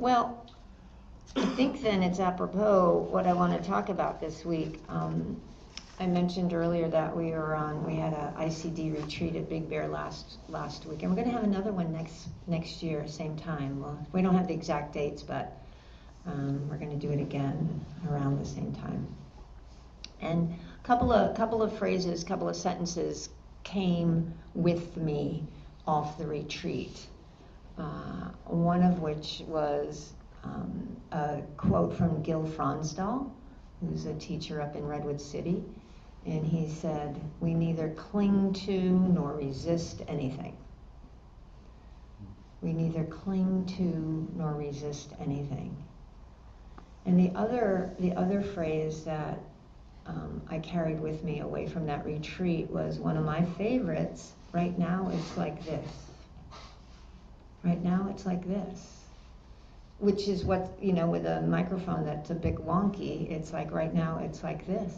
Well, I think then it's apropos what I want to talk about this week. I mentioned earlier that we had a ICD retreat at Big Bear last week, and we're going to have another one next year, same time. Well, we don't have the exact dates, but we're going to do it again around the same time. And a couple of phrases, couple of sentences came with me off the retreat. One of which was a quote from Gil Fronsdal, who's a teacher up in Redwood City, and he said, "We neither cling to nor resist anything." We neither cling to nor resist anything. And the other phrase that I carried with me away from that retreat was one of my favorites. Right now it's like this. Right now it's like this. Which is what, with a microphone that's a bit wonky, it's like right now it's like this.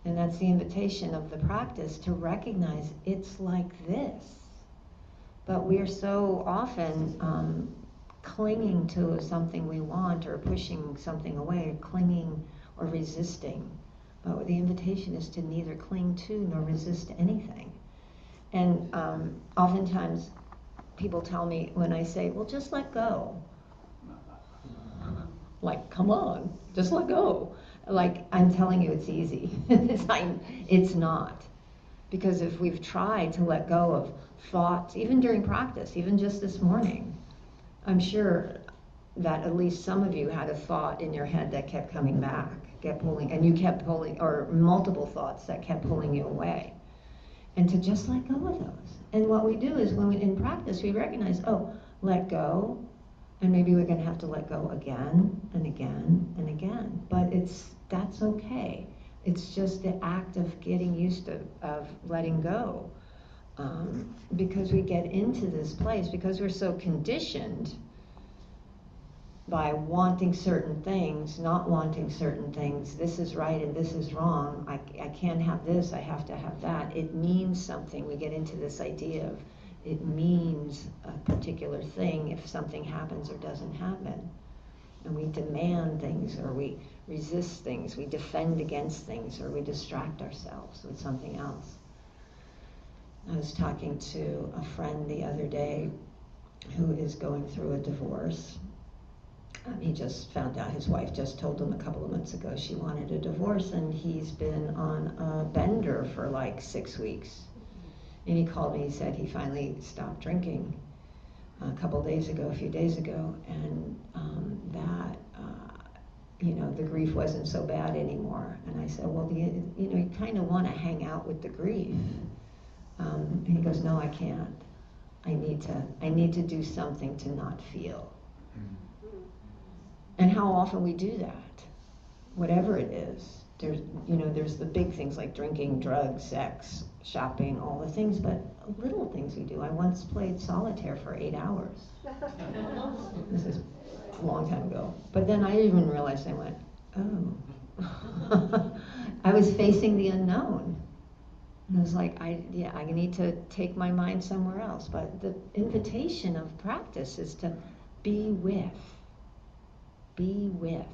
And that's the invitation of the practice, to recognize it's like this. But we're so often clinging to something we want, or pushing something away, or clinging or resisting. But the invitation is to neither cling to nor resist anything. And oftentimes people tell me when I say, well, just let go. Like, come on, just let go. Like, I'm telling you it's easy. It's not. Because if we've tried to let go of thoughts, even during practice, even just this morning, I'm sure that at least some of you had a thought in your head that kept coming back, kept pulling, and you kept pulling, or multiple thoughts that kept pulling you away. And to just let go of those. And what we do is, when we in practice, we recognize, oh, let go, and maybe we're going to have to let go again and again and again. But that's okay. It's just the act of getting used to of letting go. Because we get into this place, because we're so conditioned by wanting certain things, not wanting certain things. This is right and this is wrong. I can't have this, I have to have that. It means something. We get into this idea of it means a particular thing if something happens or doesn't happen. And we demand things, or we resist things, we defend against things, or we distract ourselves with something else. I was talking to a friend the other day who is going through a divorce. He just found out his wife just told him a couple of months ago she wanted a divorce, and he's been on a bender for like 6 weeks. And he called me, he said he finally stopped drinking a few days ago, and the grief wasn't so bad anymore. And I said, well, you kind of want to hang out with the grief. And he goes, no, I can't. I need to do something to not feel. And how often we do that, whatever it is. There's the big things like drinking, drugs, sex, shopping, all the things, but little things we do. I once played solitaire for 8 hours. This is a long time ago. But then I even realized, I went, oh. I was facing the unknown. And I was like, I need to take my mind somewhere else. But the invitation of practice is to be with. Be with.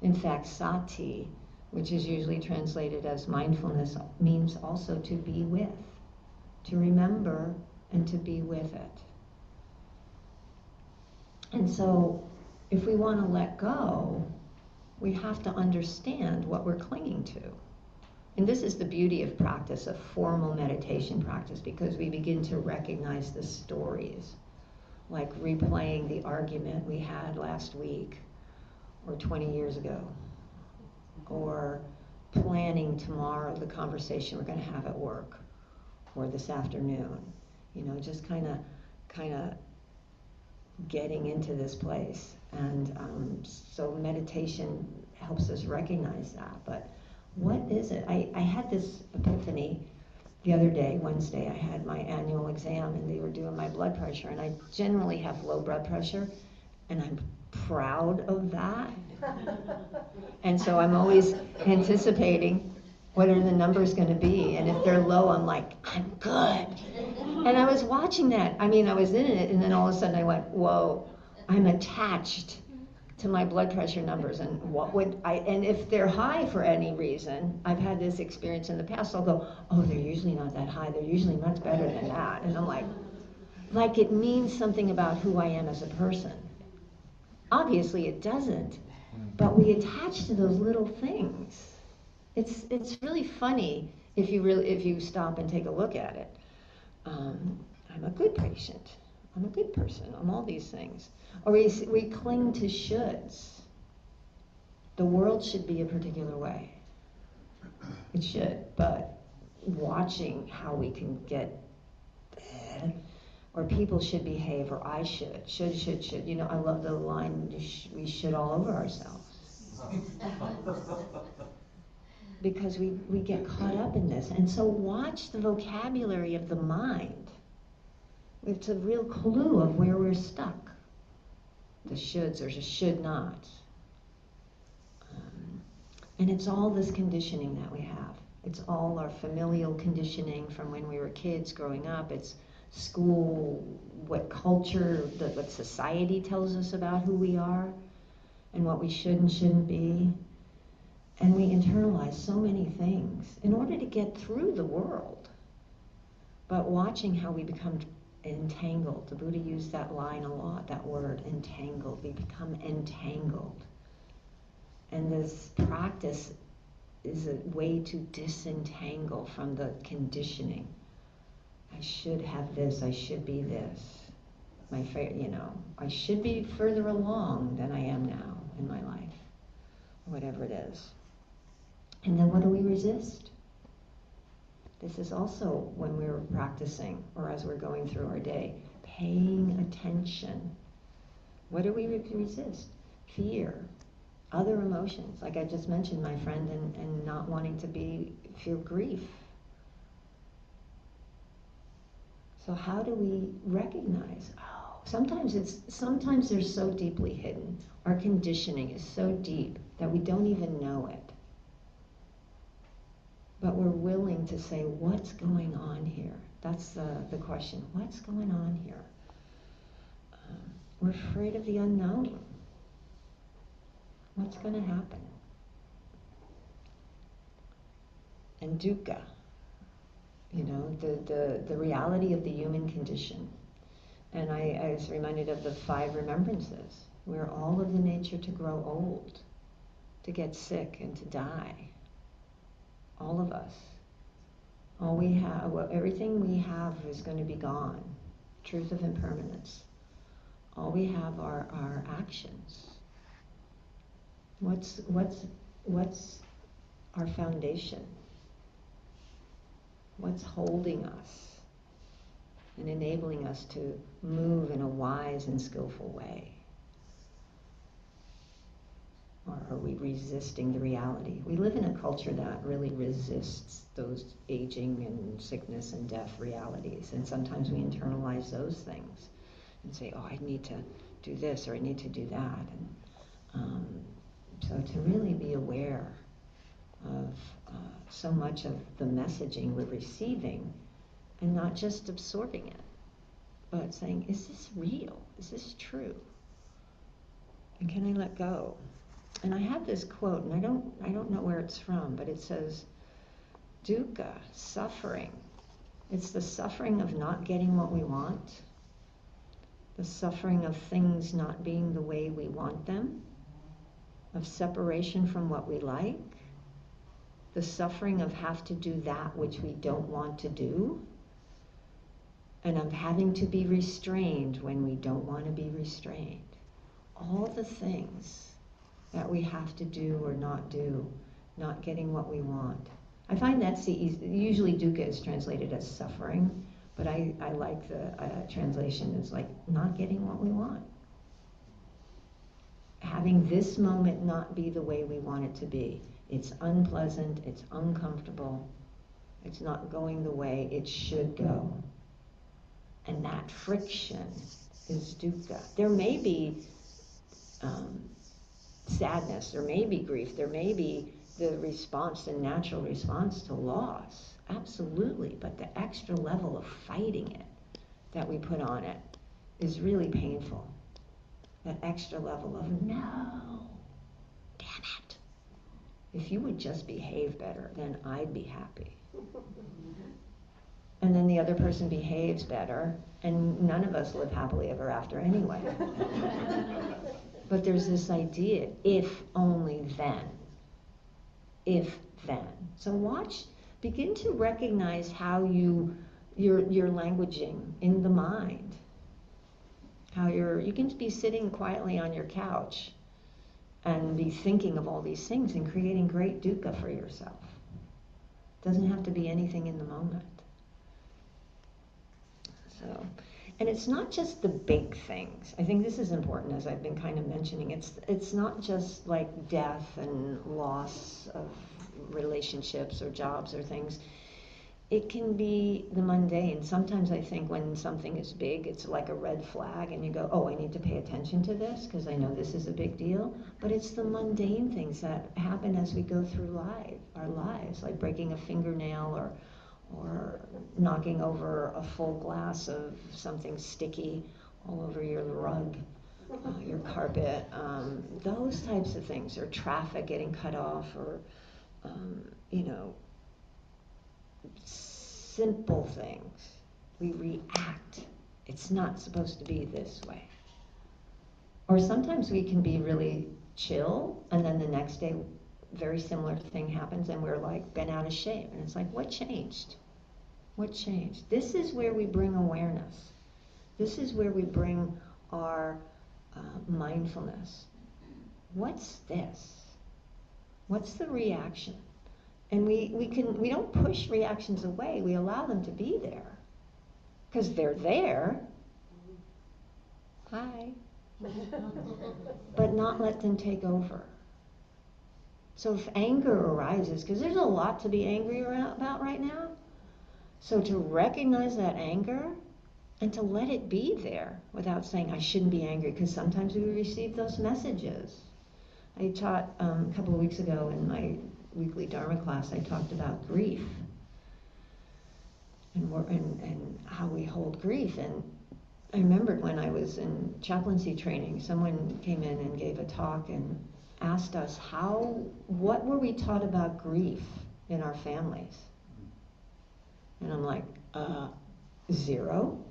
In fact, sati, which is usually translated as mindfulness, means also to be with, to remember and to be with it. And so, if we want to let go, we have to understand what we're clinging to. And this is the beauty of practice, of formal meditation practice, because we begin to recognize the stories, like replaying the argument we had last week, or 20 years ago, or planning tomorrow the conversation we're going to have at work, or this afternoon. Just kind of getting into this place. And so meditation helps us recognize that. But what is it? I had this epiphany the other day, Wednesday. I had my annual exam, and they were doing my blood pressure, and I generally have low blood pressure, and I'm proud of that. And so I'm always anticipating, What are the numbers going to be? And if they're low, I'm like, I'm good. And I was watching that. I mean, I was in it, and then all of a sudden I went, whoa, I'm attached to my blood pressure numbers. And what would I, and if they're high for any reason, I've had this experience in the past, I'll go, oh, they're usually not that high. They're usually much better than that. And I'm like it means something about who I am as a person. Obviously it doesn't, but we attach to those little things. It's really funny if you stop and take a look at it. I'm a good patient. I'm a good person. I'm all these things. Or we cling to shoulds. The world should be a particular way. It should, but watching how we can get, or people should behave, or I should. You know, I love the line, we should all over ourselves. Because we get caught up in this. And so watch the vocabulary of the mind. It's a real clue of where we're stuck. The shoulds or the should not. And it's all this conditioning that we have. It's all our familial conditioning from when we were kids growing up. It's school, what culture, what society tells us about who we are and what we should and shouldn't be. And we internalize so many things in order to get through the world. But watching how we become entangled. The Buddha used that line a lot, that word, entangled. We become entangled. And this practice is a way to disentangle from the conditioning. I should have this, I should be this. I should be further along than I am now in my life, whatever it is. And then what do we resist? This is also when we're practicing, or as we're going through our day, paying attention. What do we resist? Fear, other emotions. Like I just mentioned, my friend, and not wanting to feel grief. So how do we recognize? Oh, sometimes they're so deeply hidden. Our conditioning is so deep that we don't even know it. But we're willing to say, what's going on here? That's the question. What's going on here? We're afraid of the unknown. What's going to happen? And dukkha, the reality of the human condition. And I was reminded of the 5 remembrances. We're all of the nature to grow old, to get sick and to die. All of us. All we have, everything we have is going to be gone. Truth of impermanence. All we have are our actions. What's our foundation? What's holding us and enabling us to move in a wise and skillful way? Or are we resisting the reality? We live in a culture that really resists those aging and sickness and death realities. And sometimes we internalize those things and say, oh, I need to do this or I need to do that. And so to really be aware of so much of the messaging we're receiving and not just absorbing it, but saying, is this real? Is this true? And can I let go? And I have this quote, and I don't know where it's from, but it says, dukkha, suffering. It's the suffering of not getting what we want, the suffering of things not being the way we want them, of separation from what we like, the suffering of have to do that which we don't want to do, and of having to be restrained when we don't want to be restrained. All the things that we have to do or not do, not getting what we want. I find that's usually dukkha is translated as suffering, but I like the translation is like not getting what we want. Having this moment not be the way we want it to be. It's unpleasant, it's uncomfortable, it's not going the way it should go. And that friction is dukkha. There may be sadness, there may be grief, there may be the response, the natural response to loss, absolutely, but the extra level of fighting it that we put on it is really painful. That extra level of, no, damn it. If you would just behave better, then I'd be happy. And then the other person behaves better, and none of us live happily ever after anyway. But there's this idea, if only then. If then. So begin to recognize how you're languaging in the mind. How you can be sitting quietly on your couch and be thinking of all these things and creating great dukkha for yourself. Doesn't have to be anything in the moment. So, and it's not just the big things. I think this is important, as I've been kind of mentioning. It's not just like death and loss of relationships or jobs or things. It can be the mundane. Sometimes I think when something is big, it's like a red flag, and you go, oh, I need to pay attention to this because I know this is a big deal. But it's the mundane things that happen as we go through our lives, like breaking a fingernail or knocking over a full glass of something sticky all over your rug, your carpet, those types of things, or traffic getting cut off, or, simple things. We react. It's not supposed to be this way. Or sometimes we can be really chill, and then the next day very similar thing happens and we're like bent out of shape, and it's like, what changed? What changed? This is where we bring awareness. This is where we bring our mindfulness. What's this? What's the reaction? And we don't push reactions away. We allow them to be there because they're there. Hi. But not let them take over. So if anger arises, because there's a lot to be angry about right now, so to recognize that anger and to let it be there without saying, I shouldn't be angry, because sometimes we receive those messages. I taught a couple of weeks ago in my weekly Dharma class, I talked about grief and how we hold grief. And I remembered when I was in chaplaincy training, someone came in and gave a talk and asked us what were we taught about grief in our families? And I'm like, 0.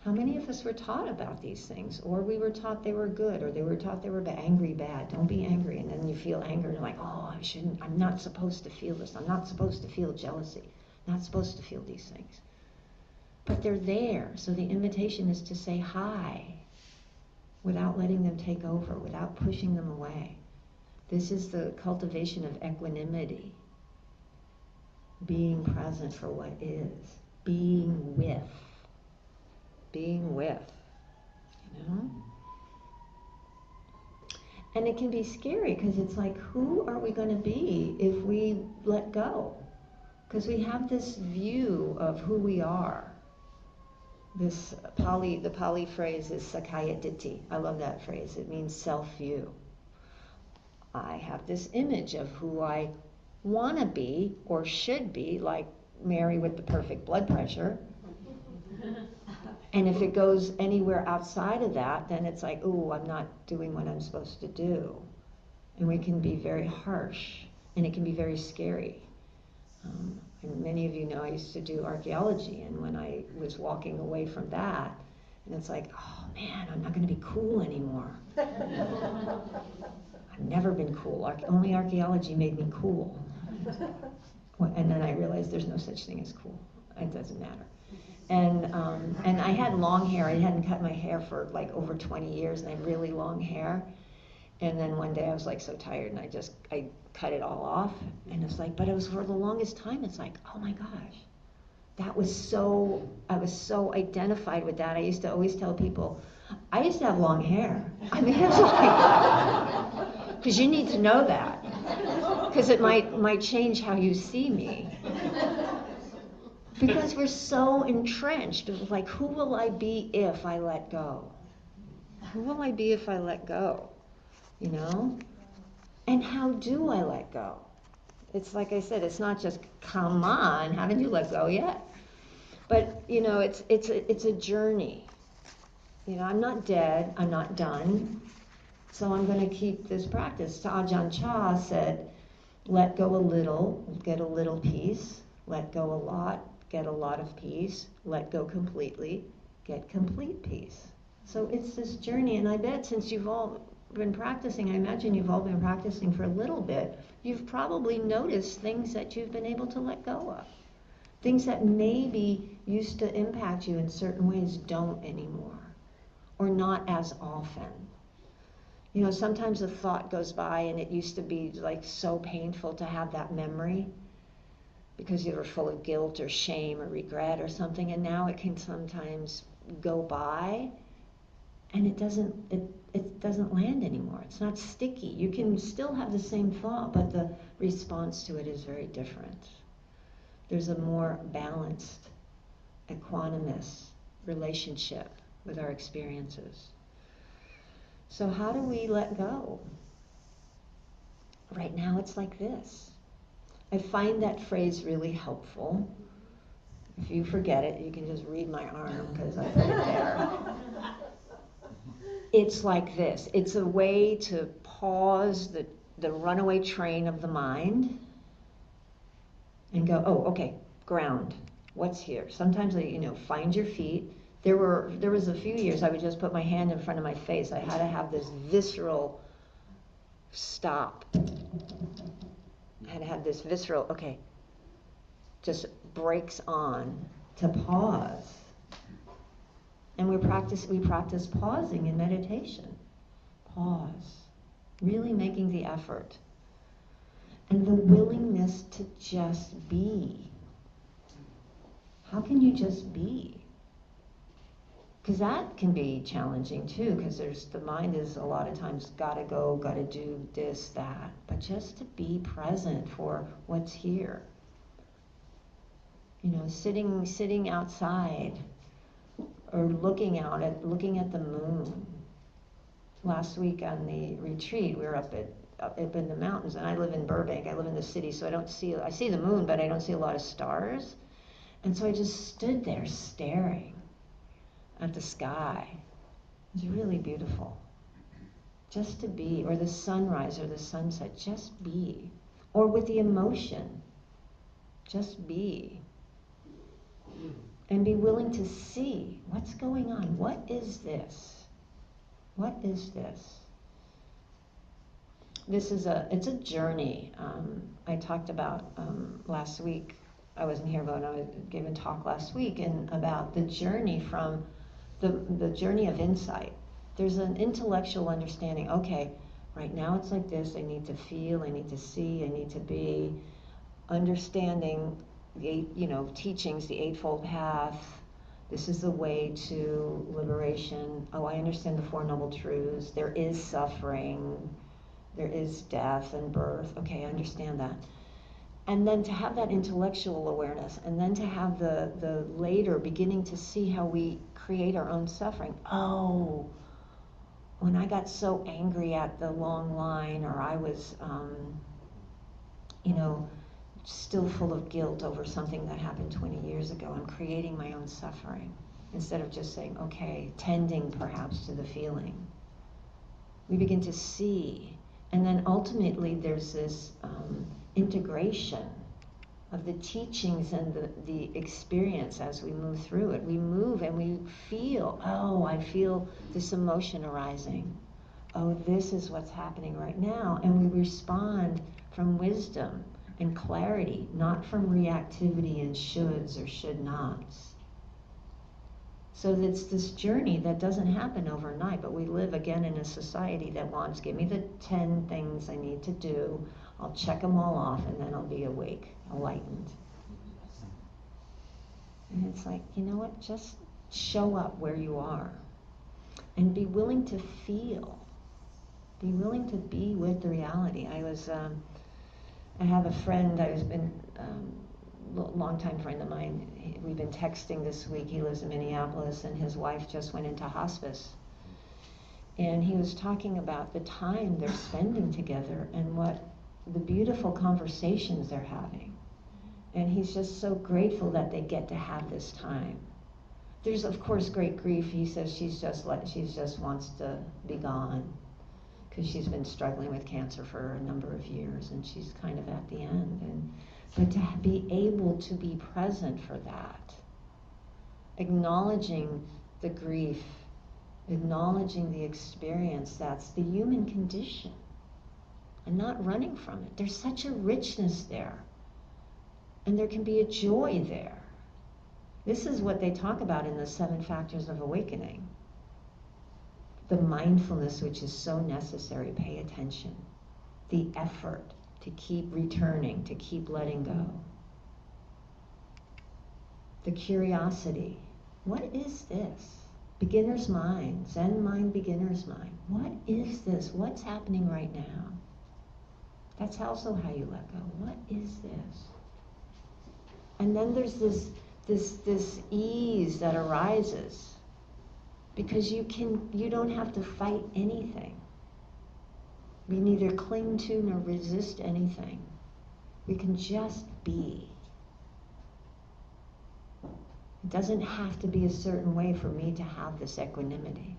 How many of us were taught about these things? Or we were taught they were good, or they were taught they were angry, bad. Don't be angry. And then you feel anger and you're like, oh, I'm not supposed to feel this. I'm not supposed to feel jealousy. I'm not supposed to feel these things. But they're there. So the invitation is to say hi without letting them take over, without pushing them away. This is the cultivation of equanimity. Being present for what is. Being with. Being with, And it can be scary because it's like, who are we going to be if we let go? Because we have this view of who we are. The Pali phrase is Sakaya Ditti. I love that phrase. It means self-view. I have this image of who I want to be or should be, like Mary with the perfect blood pressure. And if it goes anywhere outside of that, then it's like, ooh, I'm not doing what I'm supposed to do. And we can be very harsh, and it can be very scary. And many of you know I used to do archaeology, and when I was walking away from that, and it's like, oh man, I'm not going to be cool anymore. I've never been cool. Only archaeology made me cool. And then I realized there's no such thing as cool. It doesn't matter. And I had long hair. I hadn't cut my hair for like over 20 years, and I had really long hair. And then one day I was like so tired, and I cut it all off. And it's like, but it was for the longest time. It's like, oh my gosh, I was so identified with that. I used to always tell people, I used to have long hair. I mean, it's like, because you need to know that, because it might change how you see me. Because we're so entrenched of like, who will I be if I let go? Who will I be if I let go? And And how do I let go? It's like I said, it's not just, come on, haven't you let go yet? But, it's a journey. I'm not dead, I'm not done, so I'm going to keep this practice. Ajahn Chah said, let go a little, get a little peace. Let go a lot, get a lot of peace. Let go completely, get complete peace. So it's this journey, and I bet since you've all been practicing, I imagine you've all been practicing for a little bit, you've probably noticed things that you've been able to let go of. Things that maybe used to impact you in certain ways don't anymore, or not as often. Sometimes a thought goes by and it used to be like so painful to have that memory because you were full of guilt or shame or regret or something, and now it can sometimes go by and it doesn't land anymore. It's not sticky. You can still have the same thought, but the response to it is very different. There's a more balanced, equanimous relationship with our experiences. So how do we let go? Right now it's like this. I find that phrase really helpful. If you forget it, you can just read my arm because I put it there. It's like this. It's a way to pause the runaway train of the mind and go, oh, okay, ground. What's here? Sometimes, find your feet. There was a few years I would just put my hand in front of my face. I had to have this visceral stop. I had to have this visceral, okay, just breaks on to pause. And we practice pausing in meditation. Pause. Really making the effort. And the willingness to just be. How can you just be? Because that can be challenging too, because the mind is a lot of times gotta go, gotta do this, that. But just to be present for what's here. Sitting outside or looking at the moon. Last week on the retreat, we were up in the mountains, and I live in Burbank. I live in the city, so I see the moon, but I don't see a lot of stars. And so I just stood there staring at the sky. It was really beautiful. Just to be, or the sunrise or the sunset, just be. Or with the emotion, just be. And be willing to see what's going on. What is this? What is this? It's a journey. I talked about last week. I wasn't here, but I gave a talk last week about the journey from the journey of insight. There's an intellectual understanding. Okay, right now it's like this. I need to feel. I need to see. I need to be. Understanding the teachings, the Eightfold Path. This is the way to liberation. Oh, I understand the Four Noble Truths. There is suffering. There is death and birth. Okay, I understand that. And then to have that intellectual awareness, and then to have the later beginning to see how we create our own suffering. Oh, when I got so angry at the long line, or I was, still full of guilt over something that happened 20 years ago, I'm creating my own suffering. Instead of just saying, okay, tending perhaps to the feeling. We begin to see. And then ultimately there's this integration of the teachings and the experience as we move through it. We move and we feel, oh, I feel this emotion arising. Oh, this is what's happening right now. And we respond from wisdom and clarity, not from reactivity and shoulds or should nots. So it's this journey that doesn't happen overnight, but we live again in a society that wants, give me the 10 things I need to do, I'll check them all off, and then I'll be awake, enlightened. And it's like, you know what, just show up where you are, and be willing to feel, be willing to be with the reality. I have a friend, longtime friend of mine. We've been texting this week. He lives in Minneapolis, and his wife just went into hospice. And he was talking about the time they're spending together and what the beautiful conversations they're having. And he's just so grateful that they get to have this time. There's of course great grief. He says she just wants to be gone because she's been struggling with cancer for a number of years and she's kind of at the end. But to be able to be present for that, acknowledging the grief, acknowledging the experience, that's the human condition, and not running from it. There's such a richness there, and there can be a joy there. This is what they talk about in the 7 factors of awakening. The mindfulness which is so necessary, pay attention. The effort to keep returning, to keep letting go. The curiosity. What is this? Beginner's mind, Zen mind, beginner's mind. What is this? What's happening right now? That's also how you let go. What is this? And then there's this ease that arises because you don't have to fight anything. We neither cling to nor resist anything. We can just be. It doesn't have to be a certain way for me to have this equanimity,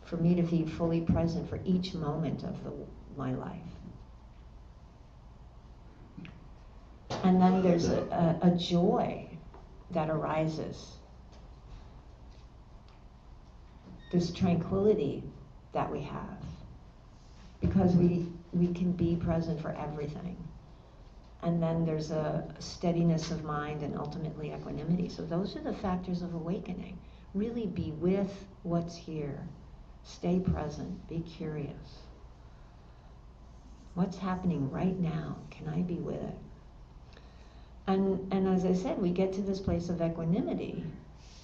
for me to be fully present for each moment of my life. And then there's a joy that arises, this tranquility that we have, because we can be present for everything. And then there's a steadiness of mind and ultimately equanimity. So those are the factors of awakening. Really be with what's here. Stay present. Be curious. What's happening right now? Can I be with it? And as I said, we get to this place of equanimity,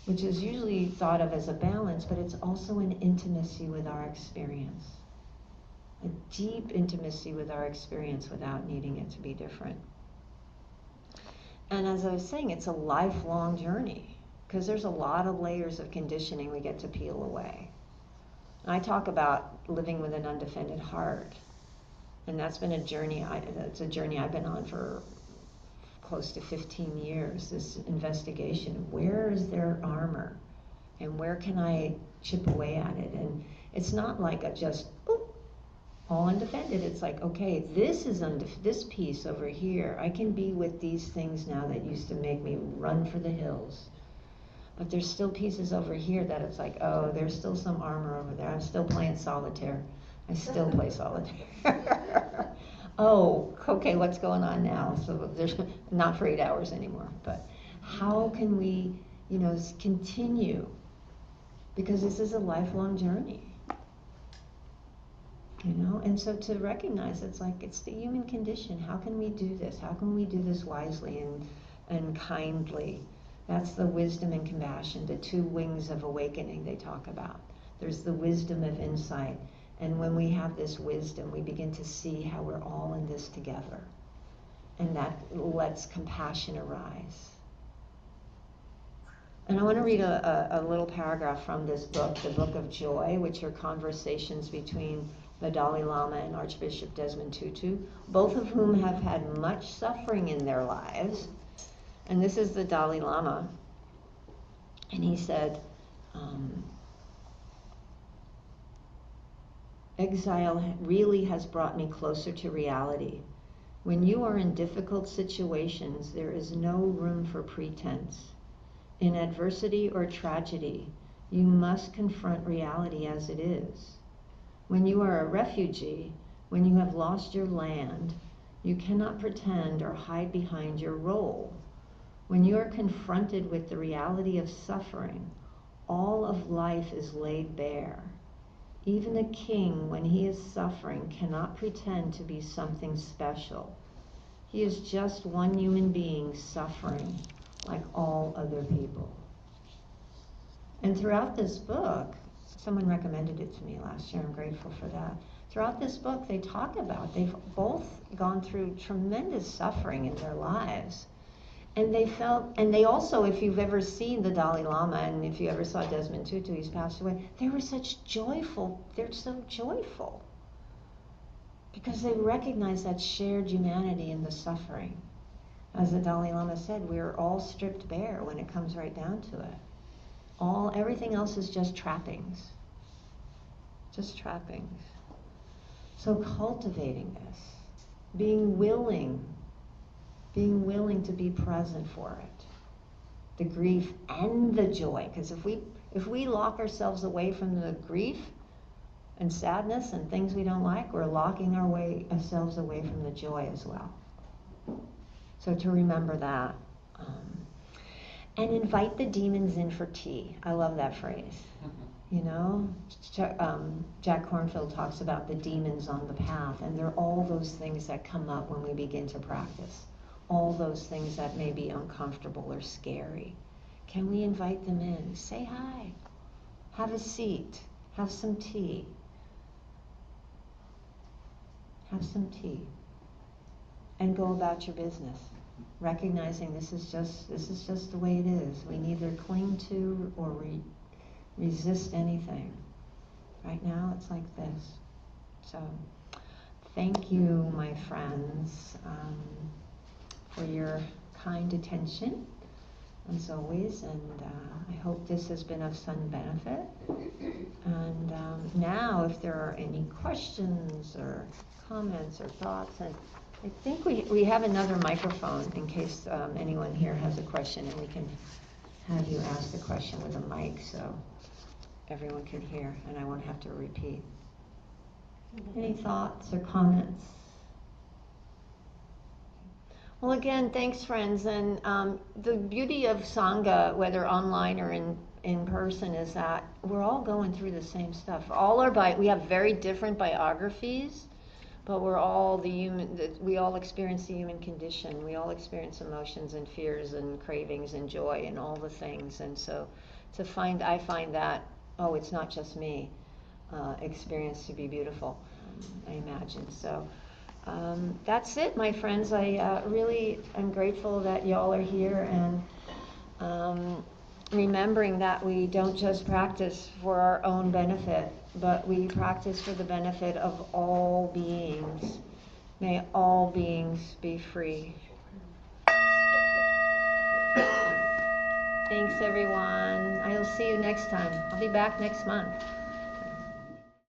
which is usually thought of as a balance, but it's also an intimacy with our experience. A deep intimacy with our experience without needing it to be different. And as I was saying, it's a lifelong journey because there's a lot of layers of conditioning we get to peel away. And I talk about living with an undefended heart, and that's been a journey. It's a journey I've been on for close to 15 years. This investigation of where is their armor, and where can I chip away at it? And it's not like a just all undefended. It's like, okay, this is this piece over here. I can be with these things now that used to make me run for the hills. But there's still pieces over here that it's like, oh, there's still some armor over there. I'm still playing solitaire. I still play solitaire. Oh, okay, what's going on now? So there's not for 8 hours anymore. But how can we, continue? Because this is a lifelong journey. And so to recognize it's the human condition. How can we do this? How can we do this wisely and kindly? That's the wisdom and compassion, the 2 wings of awakening they talk about. There's the wisdom of insight. And when we have this wisdom, we begin to see how we're all in this together. And that lets compassion arise. And I want to read a little paragraph from this book, the Book of Joy, which are conversations between the Dalai Lama and Archbishop Desmond Tutu, both of whom have had much suffering in their lives. And this is the Dalai Lama. And he said, exile really has brought me closer to reality. When you are in difficult situations, there is no room for pretense. In adversity or tragedy, you must confront reality as it is. When you are a refugee, when you have lost your land, you cannot pretend or hide behind your role. When you are confronted with the reality of suffering, all of life is laid bare. Even a king, when he is suffering, cannot pretend to be something special. He is just one human being suffering like all other people. And throughout this book, someone recommended it to me last year, I'm grateful for that. Throughout this book, they talk about, they've both gone through tremendous suffering in their lives. And they felt, and they also, if you've ever seen the Dalai Lama, and if you ever saw Desmond Tutu, he's passed away, they were such joyful, they're so joyful. Because they recognize that shared humanity in the suffering. As the Dalai Lama said, we're all stripped bare when it comes right down to it. Everything else is just trappings. Just trappings. So cultivating this, being willing to be present for it, the grief and the joy. Because if we lock ourselves away from the grief and sadness and things we don't like, we're locking ourselves away from the joy as well. So to remember that. And invite the demons in for tea. I love that phrase. You know, Jack Kornfield talks about the demons on the path, and they're all those things that come up when we begin to practice. All those things that may be uncomfortable or scary. Can we invite them in? Say hi. Have a seat. Have some tea. Have some tea. And go about your business. Recognizing this is just the way it is. We neither cling to or resist anything. Right now it's like this. So thank you, my friends, for your kind attention, as always, and I hope this has been of some benefit. And now, if there are any questions or comments or thoughts, and I think we have another microphone in case anyone here has a question, and we can have you ask the question with a mic so everyone can hear, and I won't have to repeat. Any thoughts or comments? Well, again, thanks, friends. And the beauty of sangha, whether online or in person, is that we're all going through the same stuff. We have very different biographies, but we're all we all experience the human condition. We all experience emotions and fears and cravings and joy and all the things. And so I find that, it's not just me, experience to be beautiful, I imagine. So that's it, my friends. I really am grateful that y'all are here, and remembering that we don't just practice for our own benefit, but we practice for the benefit of all beings. May all beings be free. Thanks, everyone. I'll see you next time. I'll be back next month.